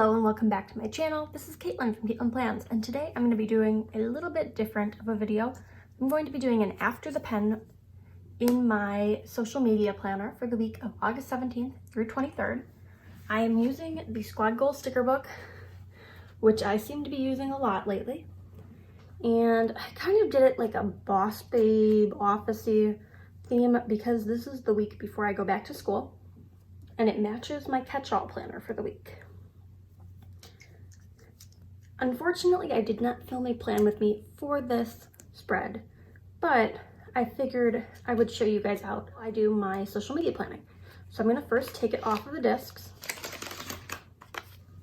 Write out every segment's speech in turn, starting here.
Hello and welcome back to my channel. This is Caitlin from Caitlin Plans, and today I'm going to be doing a little bit different of a video. I'm going to be doing an after the pen in my social media planner for the week of August 17th through 23rd. I am using the Squad Goals sticker book, which I seem to be using a lot lately. And I kind of did it like a boss babe, office-y theme because this is the week before I go back to school. And it matches my catch-all planner for the week. Unfortunately, I did not film a plan with me for this spread, but I figured I would show you guys how I do my social media planning. So I'm going to first take it off of the discs.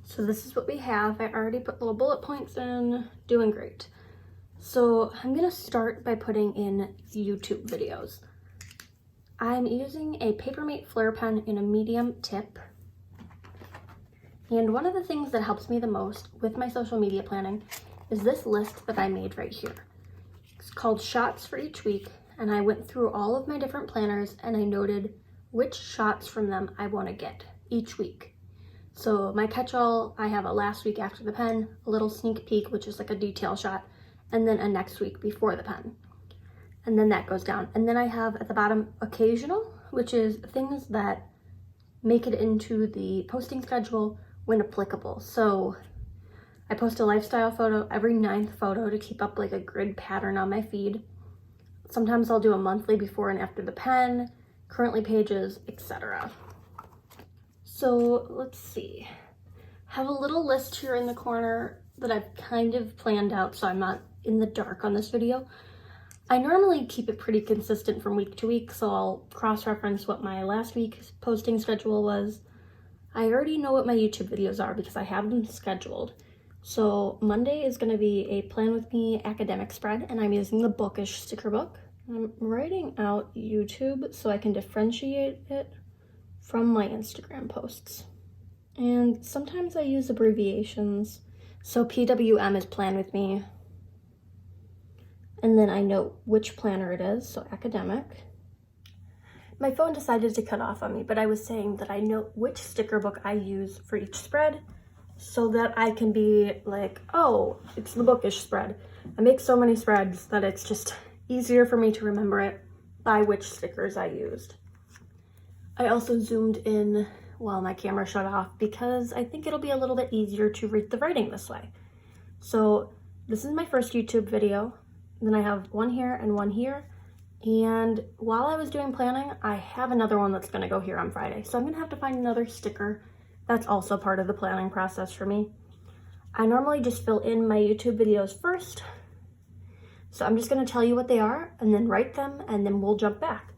So this is what we have. I already put little bullet points in, doing great. So I'm going to start by putting in YouTube videos. I'm using a Papermate Flare pen in a medium tip. And one of the things that helps me the most with my social media planning is this list that I made right here. It's called Shots for Each Week, and I went through all of my different planners and I noted which shots from them I want to get each week. So my catch-all, I have a last week after the pen, a little sneak peek, which is like a detail shot, and then a next week before the pen. And then that goes down. And then I have at the bottom occasional, which is things that make it into the posting schedule when applicable. So I post a lifestyle photo every 9th photo to keep up like a grid pattern on my feed. Sometimes I'll do a monthly before and after the pen, currently pages, etc. So let's see. I have a little list here in the corner that I've kind of planned out so I'm not in the dark on this video. I normally keep it pretty consistent from week to week, so I'll cross-reference what my last week's posting schedule was. I already know what my YouTube videos are because I have them scheduled. So Monday is going to be a Plan With Me academic spread, and I'm using the Bookish sticker book. I'm writing out YouTube so I can differentiate it from my Instagram posts. And sometimes I use abbreviations. So PWM is Plan With Me. And then I note which planner it is, so academic. My phone decided to cut off on me, but I was saying that I note which sticker book I use for each spread so that I can be like, oh, it's the Bookish spread. I make so many spreads that it's just easier for me to remember it by which stickers I used. I also zoomed in while my camera shut off because I think it'll be a little bit easier to read the writing this way. So this is my first YouTube video. Then I have one here and one here. And while I was doing planning, I have another one that's going to go here on Friday. So I'm going to have to find another sticker that's also part of the planning process for me. I normally just fill in my YouTube videos first. So I'm just going to tell you what they are and then write them and then we'll jump back.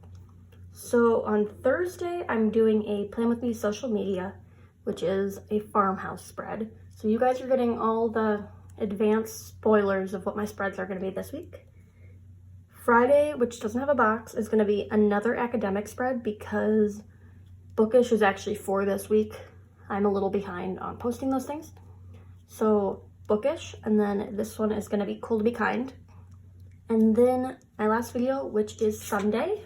So on Thursday, I'm doing a Plan With Me social media, which is a farmhouse spread. So you guys are getting all the advanced spoilers of what my spreads are going to be this week. Friday, which doesn't have a box, is going to be another academic spread because Bookish is actually for this week. I'm a little behind on posting those things. So Bookish, and then this one is going to be Cool to Be Kind. And then my last video, which is Sunday,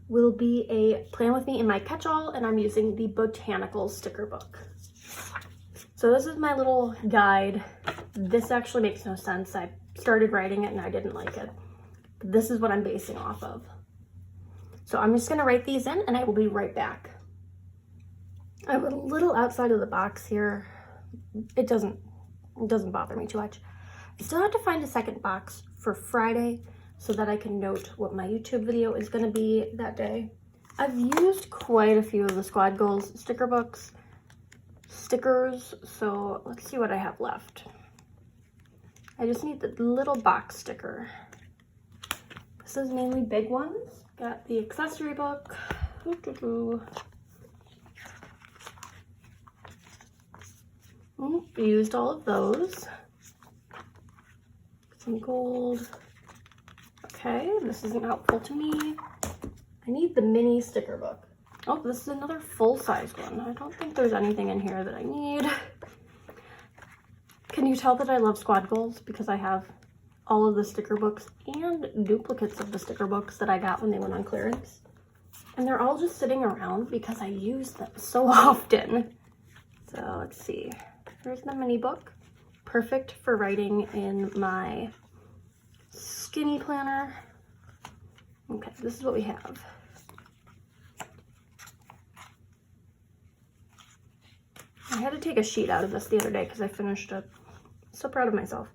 will be a Plan With Me in my catch-all, and I'm using the Botanical sticker book. So this is my little guide. This actually makes no sense. I started writing it and I didn't like it. But this is what I'm basing off of. So I'm just gonna write these in and I will be right back. I have a little outside of the box here. It doesn't bother me too much. I still have to find a second box for Friday so that I can note what my YouTube video is gonna be that day. I've used quite a few of the Squad Goals stickers, so let's see what I have left. I just need the little box sticker. This is mainly big ones. Got the accessory book. Used all of those. Some gold. Okay, this isn't helpful to me. I need the mini sticker book. Oh, this is another full-size one. I don't think there's anything in here that I need. Can you tell that I love Squad Goals? Because I have all of the sticker books and duplicates of the sticker books that I got when they went on clearance. And they're all just sitting around because I use them so often. So let's see. Here's the mini book. Perfect for writing in my skinny planner. Okay, this is what we have. I had to take a sheet out of this the other day because I finished it. So proud of myself.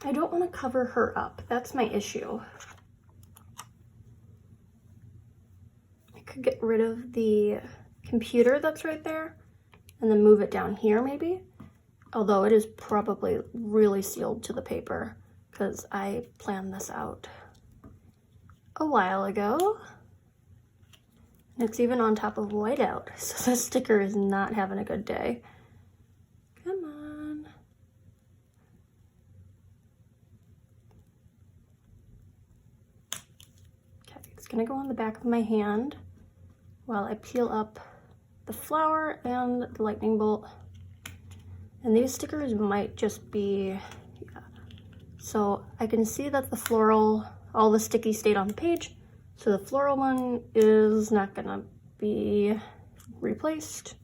I don't want to cover her up. That's my issue. I could get rid of the computer that's right there and then move it down here maybe. Although it is probably really sealed to the paper because I planned this out a while ago. And it's even on top of whiteout, so this sticker is not having a good day. Come on. Okay, it's gonna go on the back of my hand while I peel up the flower and the lightning bolt. And these stickers might just be, yeah. So I can see that the floral, all the sticky stayed on the page. So the floral one is not gonna be replaced.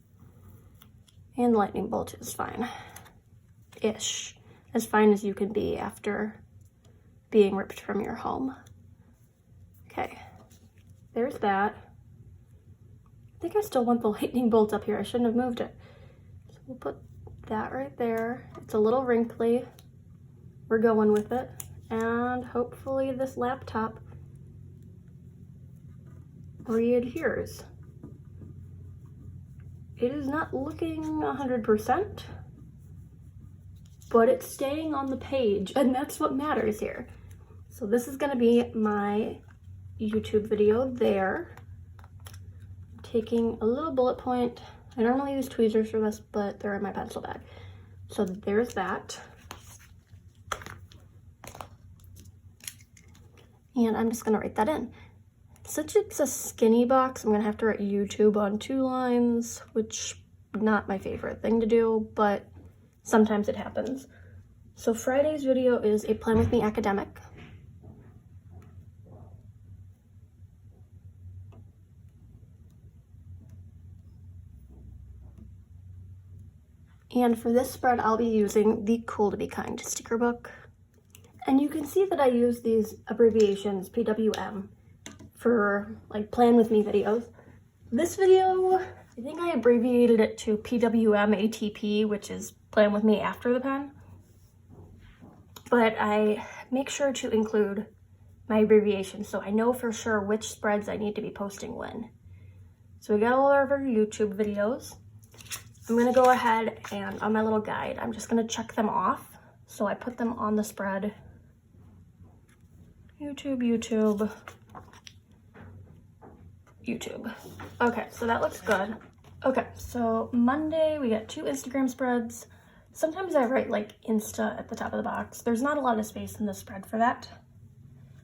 And the lightning bolt is fine-ish. As fine as you can be after being ripped from your home. Okay, there's that. I think I still want the lightning bolt up here. I shouldn't have moved it. So we'll put that right there. It's a little wrinkly. We're going with it. And hopefully this laptop re-adheres. It is not looking 100%, but it's staying on the page, and that's what matters here. So this is gonna be my YouTube video there. I'm taking a little bullet point. I normally use tweezers for this, but they're in my pencil bag. So there's that. And I'm just gonna write that in. Since it's a skinny box, I'm gonna have to write YouTube on 2 lines, which not my favorite thing to do, but sometimes it happens. So Friday's video is a Plan With Me academic. And for this spread, I'll be using the Cool to Be Kind sticker book. And you can see that I use these abbreviations, PWM, for like Plan With Me videos. This video, I think I abbreviated it to PWM ATP, which is Plan With Me After the Pen. But I make sure to include my abbreviation so I know for sure which spreads I need to be posting when. So we got all of our YouTube videos. I'm gonna go ahead and on my little guide, I'm just gonna check them off. So I put them on the spread. YouTube. Okay, so that looks good. Okay, so Monday we got 2 Instagram spreads. Sometimes I write like Insta at the top of the box. There's not a lot of space in the spread for that.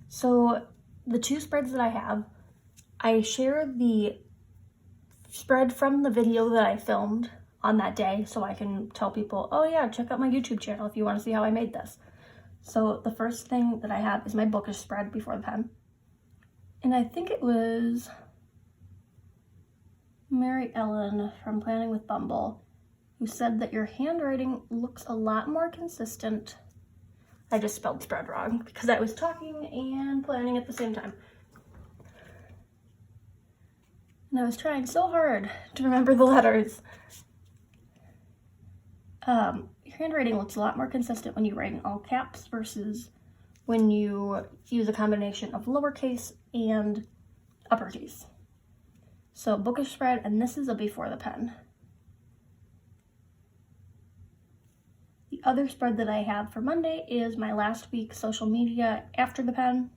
So the 2 spreads that I have, I share the spread from the video that I filmed on that day so I can tell people, oh yeah, check out my YouTube channel if you want to see how I made this. So the first thing that I have is my bookish spread before the pen. And I think it was Mary Ellen from Planning with Bumble who said that your handwriting looks a lot more consistent. I just spelled spread wrong because I was talking and planning at the same time. And I was trying so hard to remember the letters. Your handwriting looks a lot more consistent when you write in all caps versus when you use a combination of lowercase and uppercase. So bookish spread, and this is a before the pen. The other spread that I have for Monday is my last week social media after the pen.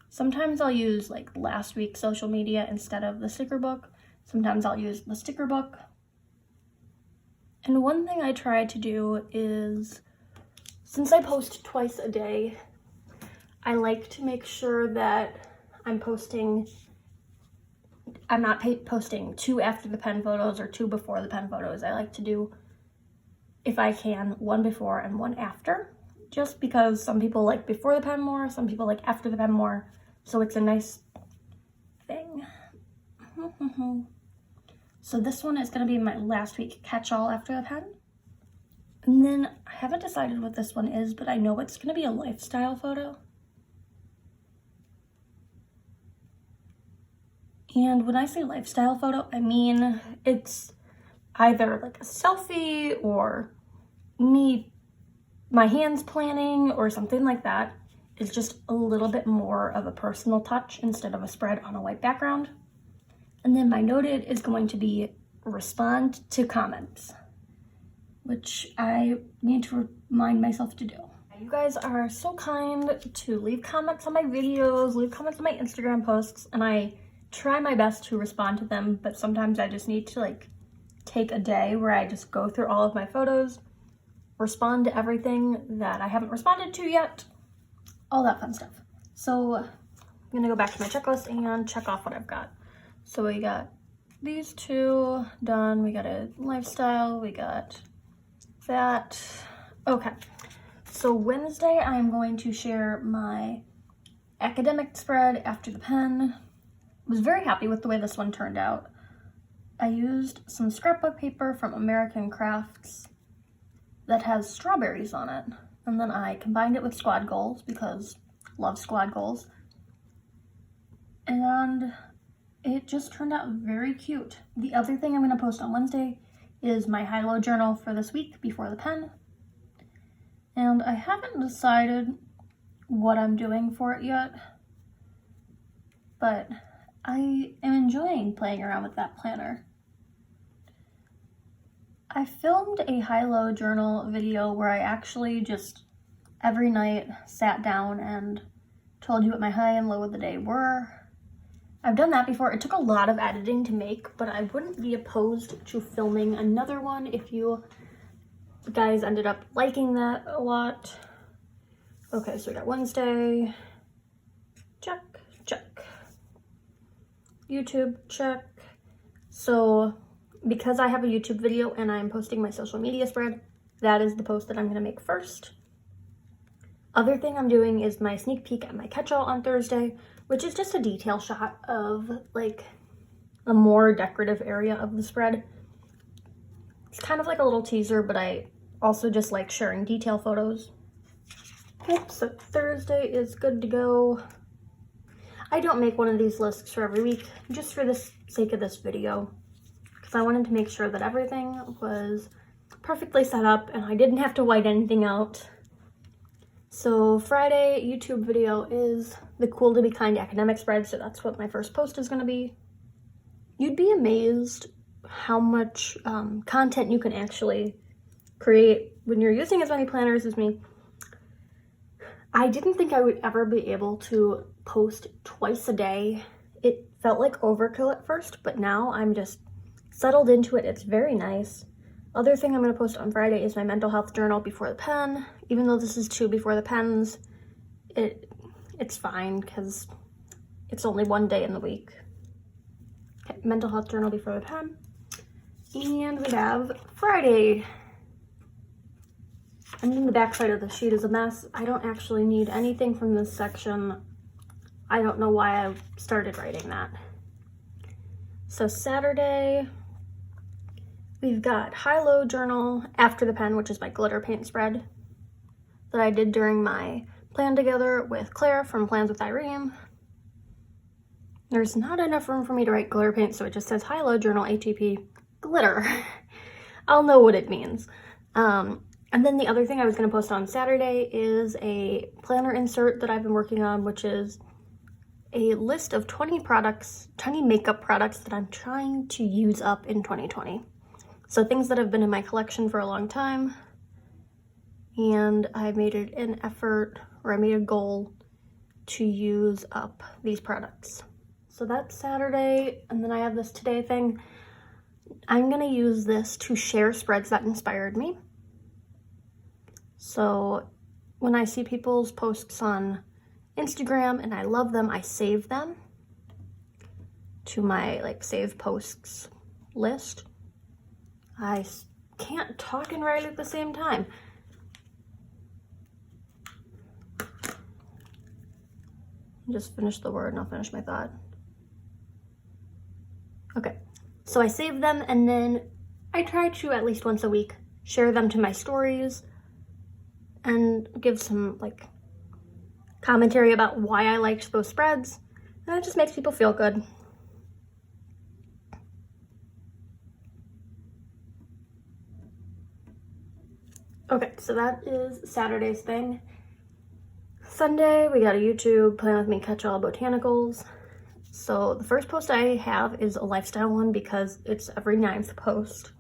Sometimes I'll use like last week's social media instead of the sticker book. Sometimes I'll use the sticker book. And one thing I try to do is, since I post twice a day, I like to make sure that I'm not posting 2 after the pen photos or 2 before the pen photos. I like to do, if I can, 1 before and 1 after, just because some people like before the pen more, some people like after the pen more, so it's a nice thing. So this one is going to be my last week catch-all after the pen. And then I haven't decided what this one is, but I know it's going to be a lifestyle photo. And when I say lifestyle photo, I mean it's either like a selfie or me, my hands planning or something like that. It's just a little bit more of a personal touch instead of a spread on a white background. And then my noted is going to be respond to comments, which I need to remind myself to do. You guys are so kind to leave comments on my videos, leave comments on my Instagram posts, and I try my best to respond to them, but sometimes I just need to like take a day where I just go through all of my photos, respond to everything that I haven't responded to yet, all that fun stuff. So I'm gonna go back to my checklist and check off what I've got. So we got these two done, we got a lifestyle, we got that. Okay, so Wednesday I'm going to share my academic spread after the pen. I was very happy with the way this one turned out. I used some scrapbook paper from American Crafts that has strawberries on it, and then I combined it with squad goals because I love squad goals, and it just turned out very cute. The other thing I'm going to post on Wednesday is my high-low journal for this week before the pen, and I haven't decided what I'm doing for it yet, but I am enjoying playing around with that planner. I filmed a high-low journal video where I actually just every night sat down and told you what my high and low of the day were. I've done that before. It took a lot of editing to make, but I wouldn't be opposed to filming another one if you guys ended up liking that a lot. Okay, so we got Wednesday, check, check. YouTube, check. So because I have a YouTube video and I'm posting my social media spread, that is the post that I'm gonna make first. Other thing I'm doing is my sneak peek at my catch-all on Thursday, which is just a detail shot of like a more decorative area of the spread. It's kind of like a little teaser, but I also just like sharing detail photos. Yep, so Thursday is good to go. I don't make one of these lists for every week, just for the sake of this video, because I wanted to make sure that everything was perfectly set up and I didn't have to white anything out. So Friday YouTube video is the Cool to Be Kind academic spread, so that's what my first post is going to be. You'd be amazed how much content you can actually create when you're using as many planners as me. I didn't think I would ever be able to post twice a day. It felt like overkill at first, but now I'm just settled into it. It's very nice. Other thing I'm going to post on Friday is my mental health journal before the pen. Even though this is 2 before the pens, it's fine because it's only 1 day in the week. Okay, mental health journal before the pen. And we have Friday. And then the back side of the sheet is a mess. I don't actually need anything from this section. I don't know why I started writing that. So Saturday, we've got high-low journal after the pen, which is my glitter paint spread that I did during my plan together with Claire from Plans with Irene. There's not enough room for me to write glitter paint, so it just says high-low journal ATP glitter. I'll know what it means. And then the other thing I was going to post on Saturday is a planner insert that I've been working on, which is a list of 20 makeup products that I'm trying to use up in 2020. So things that have been in my collection for a long time, and I made it an effort, or I made a goal to use up these products. So that's Saturday, and then I have this today thing. I'm gonna use this to share spreads that inspired me. So when I see people's posts on Instagram and I love them, I save them to my like save posts list. I can't talk and write at the same time. Just finish the word and I'll finish my thought. Okay, so I save them and then I try to at least once a week share them to my stories and give some like commentary about why I liked those spreads. And that just makes people feel good. Okay, so that is Saturday's thing. Sunday, we got a YouTube Plan With Me Catch All Botanicals. So the first post I have is a lifestyle one because it's every 9th post.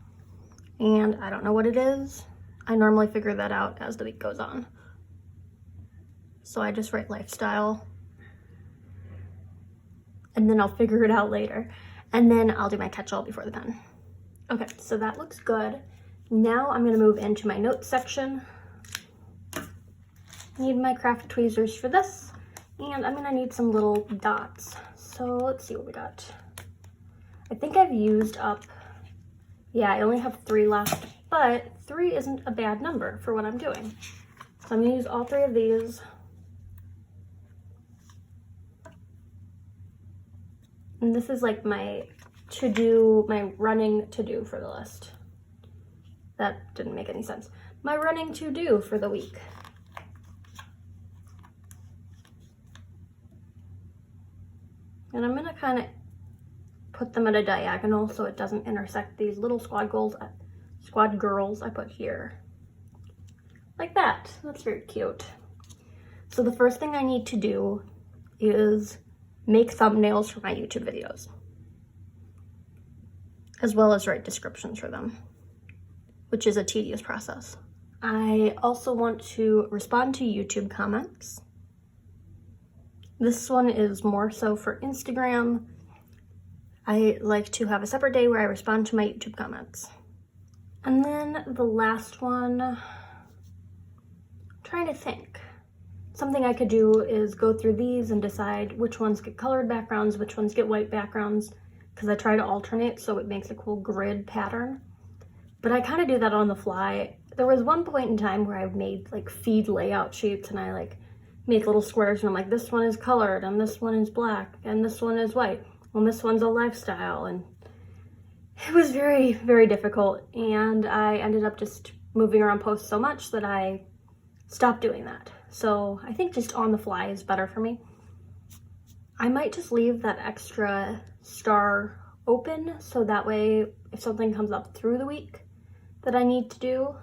And I don't know what it is. I normally figure that out as the week goes on. So I just write lifestyle. And then I'll figure it out later. And then I'll do my catch-all before the pen. Okay, so that looks good. Now I'm gonna move into my notes section. I need my craft tweezers for this. And I'm gonna need some little dots. So let's see what we got. I think I've used up, yeah, I only have 3 left, but 3 isn't a bad number for what I'm doing. So I'm gonna use all 3 of these. And this is like my to-do, my running to-do for the list. That didn't make any sense. My running to-do for the week. And I'm gonna kind of put them at a diagonal so it doesn't intersect these little squad girls I put here. Like that. That's very cute. So the first thing I need to do is make thumbnails for my YouTube videos, as well as write descriptions for them, which is a tedious process. I also want to respond to YouTube comments. This one is more so for Instagram. I like to have a separate day where I respond to my YouTube comments. And then the last one, I'm trying to think. Something I could do is go through these and decide which ones get colored backgrounds, which ones get white backgrounds, because I try to alternate so it makes a cool grid pattern. But I kind of do that on the fly. There was one point in time where I made like feed layout sheets and I like make little squares and I'm like, this one is colored and this one is black and this one is white and this one's a lifestyle. And it was very, very difficult. And I ended up just moving around posts so much that I stopped doing that. So I think just on the fly is better for me. I might just leave that extra star open so that way if something comes up through the week that I need to do,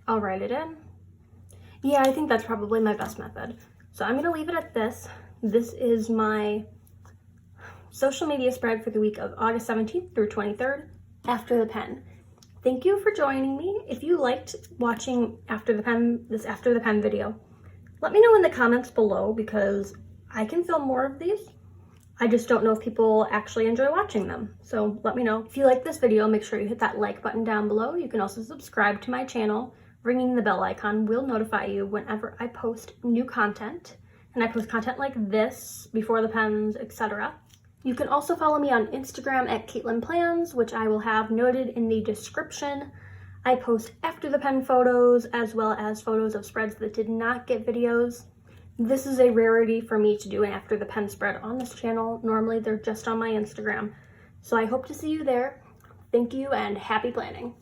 I'll write it in. Yeah, I think that's probably my best method. So I'm gonna leave it at this. This is my social media spread for the week of August 17th through 23rd, After the Pen. Thank you for joining me. If you liked watching this After the Pen video, let me know in the comments below because I can film more of these. I just don't know if people actually enjoy watching them. So let me know. If you like this video, make sure you hit that like button down below. You can also subscribe to my channel. Ringing the bell icon will notify you whenever I post new content. And I post content like this, before the pens, etc. You can also follow me on Instagram at Caitlin Plans, which I will have noted in the description. I post after the pen photos as well as photos of spreads that did not get videos. This is a rarity for me to do an after the pen spread on this channel. Normally they're just on my Instagram. So I hope to see you there. Thank you and happy planning.